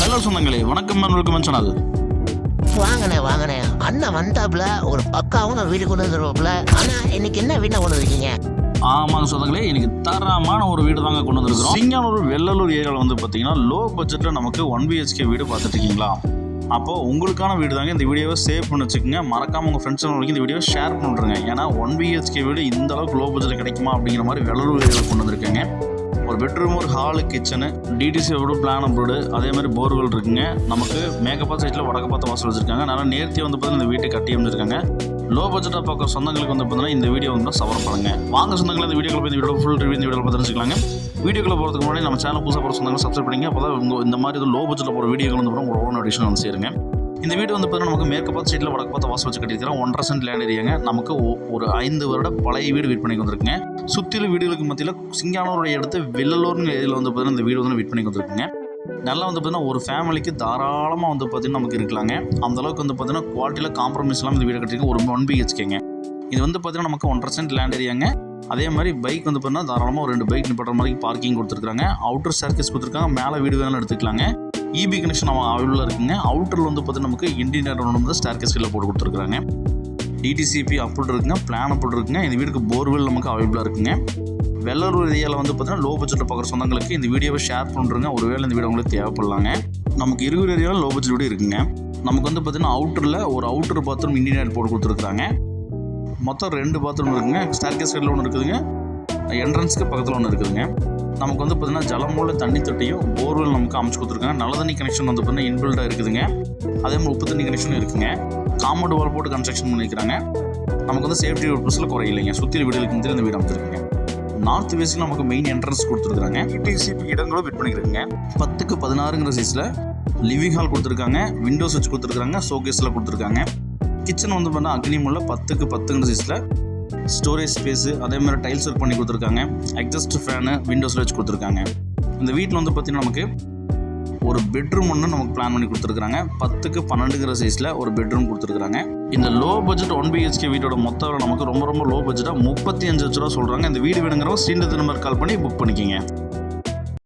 Hello சொந்தங்களே, வணக்கம் welcome channel. வாங்கண்ணே அண்ணன் வந்தாப்புல ஒரு பக்காவும் வீடு கொண்டு வந்துருவாப்புல. ஆனா இன்னைக்கு என்ன வீட்டை கொண்டு வந்திருக்கீங்க? ஆமாங்க சொந்தங்களே, இன்னைக்கு தரமான ஒரு வீடு தாங்க கொண்டு வந்திருக்கிறோம். சிங்கானூர் வெள்ளலூர் ஏரியாவில் வந்து பார்த்தீங்கன்னா லோ பட்ஜெட்டில் நமக்கு 1 BHK வீடு பார்த்துட்டு இருக்கீங்களா? அப்போ உங்களுக்கான வீடு தாங்க. இந்த வீடியோவை சேவ் பண்ணி வச்சுக்கோங்க. மறக்காமல் உங்கள் ஃப்ரெண்ட்ஸ் வரைக்கும் இந்த வீடியோவை ஷேர் பண்ணுறேங்க. ஏன்னா 1 BHK வீடு இந்த அளவுக்கு லோ பட்ஜெட்டில் கிடைக்குமா அப்படிங்கிற மாதிரி வெள்ளலூர் ஏரியாவில் கொண்டு வந்திருக்கேங்க. ஒரு பெட்ரூம், ஒரு hall, kitchen, DTC approved, plan approved, அதே மாதிரி போர்வெல் இருக்குங்க. நமக்கு மேக்கப்பா சைட்டில் வடக்கு பார்த்து வாசல் வச்சுருக்காங்க. நல்லா நேர்த்தியாக வந்து பார்த்தீங்கன்னா இந்த வீட்டை கட்டி அமைச்சிருக்காங்க. லோ பட்ஜெட்டாக பார்க்குற சொந்தங்களுக்கு வந்து பார்த்தீங்கன்னா இந்த வீடியோ வந்து சவரப்படுங்க. வாங்க சொந்தங்களை இந்த வீடியோவில் போய் இந்த வீடியோ ஃபுல் ரிவ்யூ இந்த வீடியோவில் பார்த்து தெரிஞ்சுக்கலாங்க. வீடியோக்குள்ள போகிறதுக்கு முன்னாடி நம்ம சேனல் புதுசாக போகிற சொந்தங்களை சப்ஸ்கிரைப் பண்ணிங்க. அப்போ தான் இந்த மாதிரி லோ பட்ஜெட்டில் போகிற வீடியோக்கள் வந்து உங்களோட ஓன் அடிஷன் வந்து சேருங்க. இந்த வீடு வந்து பார்த்தீங்கன்னா நமக்கு மேற்கு பார்த்து சைட்டில் வடக்கு பார்த்து வாசல் வச்சு கட்டியிருக்கிறோம். 1.5 சென்ட் லேண்ட் ஏரியாங்க. நமக்கு ஒரு 5 வருட பழைய வீடு விற்பனைக்கு வந்திருக்குங்க. சுற்றிலும் வீடுகளுக்கு மத்தியில் சிங்கானூருடைய அடுத்து வெள்ளலூர்னு ஏரியாவில் வந்து பார்த்தீங்கன்னா இந்த வீடு வந்து விற்பனைக்கு வந்திருக்குங்க. நல்லா வந்து பார்த்தீங்கன்னா ஒரு ஃபேமிலிக்கு தாராளமாக வந்து பார்த்தீங்கன்னா நமக்கு இருக்கலாங்க. அந்தளவுக்கு வந்து பார்த்தீங்கன்னா குவாலிட்டியில் காம்ப்ரமைஸ் இல்லாமல் இந்த வீடு கட்டிருக்கு. ஒரு 1 BHKங்க. இது வந்து பார்த்தீங்கன்னா நமக்கு 1.5 சென்ட் லேண்ட் ஏரியாங்க. அதே மாதிரி பைக் வந்து பார்த்தீங்கன்னா தாராளமாக ஒரு 2 பைக் நிப்பாட்டுற மாதிரி பார்க்கிங் கொடுத்துருக்காங்க. அவுட்டர் ஸ்டேர்கேஸ் கொடுத்துருக்காங்க. மேலே வீடு வேணாலும் எடுத்துக்கலாங்க. இபி கனெக்ஷன் அவைலபிளாக இருக்குங்க. அவுட்டரில் வந்து பார்த்தீங்கன்னா நமக்கு இன்டீரியர் வந்து ஸ்டேர்கேஸ் கீழே போட்டு கொடுத்துருக்காங்க. டிடிசிபி அப்ரூவ் இருக்குங்க, பிளான் அப்ரூவ் இருக்குங்க. இந்த வீட்டுக்கு போர்வெல் நமக்கு அவைலபிளாக இருக்குங்க. வெள்ளலூர் ஏரியாவில் வந்து பார்த்தீங்கன்னா லோ பட்ஜெட்டில் பார்க்குற சொந்தங்களுக்கு இந்த வீடியோவை ஷேர் பண்ணுறங்க. ஒருவேளை இந்த வீடியோ உங்களுக்கு தேவைப்படலாங்க. நமக்கு இருபது ஏரியாவில் லோ பட்ஜெட் வீடு இருக்குங்க. நமக்கு வந்து பார்த்தீங்கன்னா அவுட்டரில் ஒரு அவுட்டர் பாத்ரூம் இன்டீரியர் போட்டு கொடுத்துருக்காங்க. மொத்தம் 2 பாத்ரூம் இருக்குங்க. ஸ்டேர்கேஸ் கீழே ஒன்று இருக்குதுங்க, என்ட்ரன்ஸ்க்கு பக்கத்தில் ஒன்று இருக்குதுங்க. நமக்கு வந்து பார்த்தீங்கன்னா ஜலமூல தண்ணி தொட்டியும் போர்வெல் நமக்கு அமைச்சு கொடுத்துருக்காங்க. நல்ல தண்ணி கனெக்ஷன் வந்து பார்த்தீங்கன்னா இன்பில்டாக இருக்குதுங்க. அதே மாதிரி உப்பு தண்ணி கனெக்ஷனும் இருக்குங்க. காம்பவுண்ட் வால் போட்டு கன்ஸ்ட்ரக்ஷன் பண்ணிக்கிறாங்க. நமக்கு வந்து சேஃப்டி பர்பஸில் குறையில்லைங்க. சுற்றி வீடுகளுக்கு வந்து இந்த வீடு அமைச்சிருக்குங்க. நார்த் வெஸ்ட்டில் நமக்கு மெயின் என்ட்ரன்ஸ் கொடுத்துருக்காங்க. டிடிசிபி இடங்களும் விட் பண்ணிக்கிறாங்க. 10க்கு 16ங்கிற சைஸில் லிவிங் ஹால் கொடுத்துருக்காங்க. விண்டோஸ் வச்சு கொடுத்துருக்காங்க. ஷோகேஸில் கொடுத்துருக்காங்க. கிச்சன் வந்து பார்த்தீங்கன்னா அக்னிமுள்ள 10க்கு 10ங்கிற சைஸில் ஸ்டோரேஜ் ஸ்பேஸு, அதே மாதிரி டைல்ஸ் ஒர்க் பண்ணி கொடுத்துருக்காங்க. எக்ஸாஸ்ட் ஃபேனு விண்டோஸில் வச்சு கொடுத்துருக்காங்க. இந்த வீட்டில் வந்து பார்த்தீங்கன்னா நமக்கு ஒரு பெட்ரூம் ஒன்று நமக்கு பிளான் பண்ணி கொடுத்துருக்காங்க. 10க்கு 12ங்கிற சைஸில் ஒரு பெட்ரூம் கொடுத்துருக்காங்க. இந்த லோ பட்ஜெட் 1 BHK வீட்டோட மொத்தம் நமக்கு ரொம்ப லோ பட்ஜெட்டாக 35 லட்ச ரூபா சொல்கிறாங்க. இந்த வீடு வேணுங்கிறவங்க ஸ்ரீநகர் நம்பர் கால் பண்ணி புக் பண்ணிக்கிங்க.